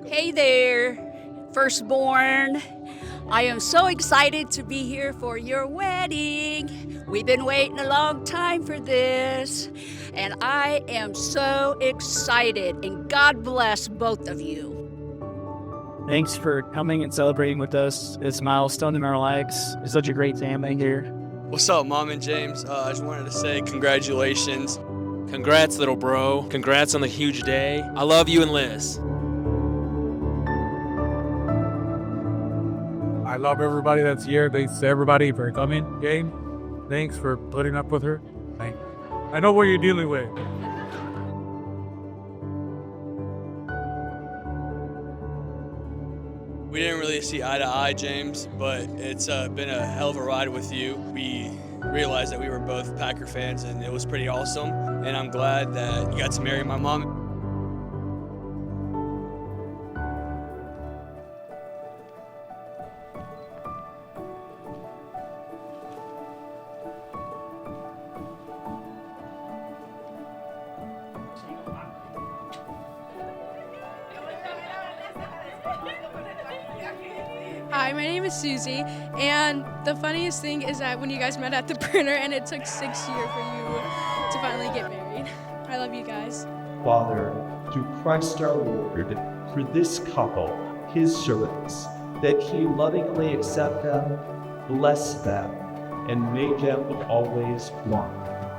Hey there, firstborn. I am so excited to be here for your wedding. We've been waiting a long time for this, and I am so excited, and God bless both of you. Thanks for coming and celebrating with us. It's a milestone in our lives. It's such a great family here. What's up, Mom and James? I just wanted to say congratulations. Congrats, little bro. Congrats on the huge day. I love you and Liz. I love everybody that's here. Thanks to everybody for coming. Game, thanks for putting up with her. I know what you're dealing with. We didn't really see eye to eye, James, but it's been a hell of a ride with you. We realized that we were both Packer fans, and it was pretty awesome. And I'm glad that you got to marry my mom. Hi, my name is Susie, and the funniest thing is that when you guys met at the printer and it took 6 years for you to finally get married. I love you guys. Father, through Christ our Lord, for this couple, his servants, that he lovingly accept them, bless them, and make them always one.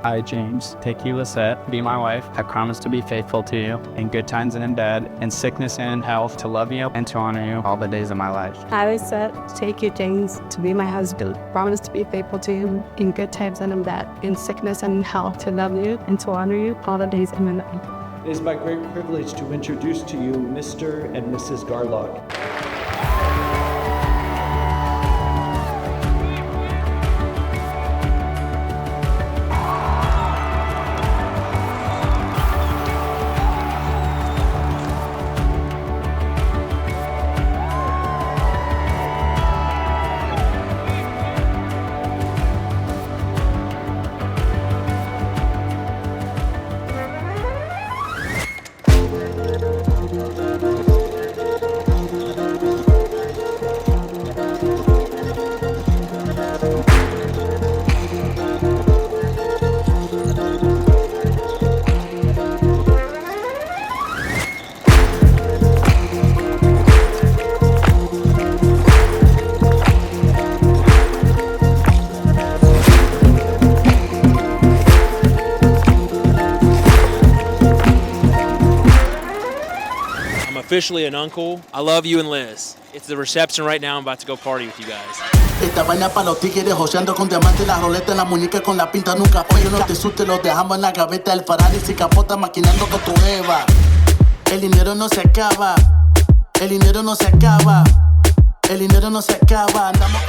I, James, take you, Lisette, be my wife. I promise to be faithful to you in good times and in bad, in sickness and in health, to love you and to honor you all the days of my life. I, Lisette, take you, James, to be my husband. Promise to be faithful to you in good times and in bad, in sickness and in health, to love you and to honor you all the days of my life. It is my great privilege to introduce to you Mr. and Mrs. Garlock. Officially an uncle. I love you and Liz. It's the reception right now. I'm about to go party with you guys. Esta vaina pa' los tigres, joseando con diamantes, la roleta en la muñeca con la pinta nunca. Oye, no te asustes, los dejamos en la gaveta del Ferrari si capota maquinando con tu Eva. El dinero no se acaba, el dinero no se acaba, el dinero no se acaba. Andamos...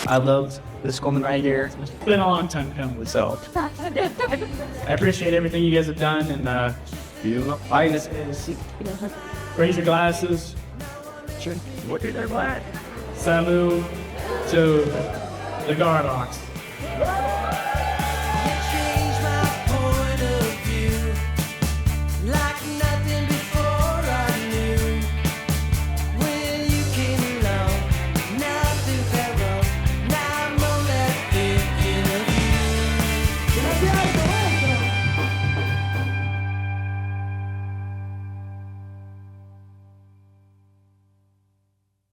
I love this woman right here. It's been a long time coming, so I appreciate everything you guys have done, and raise your glasses. Look at their glass. Salute to the Garlocks.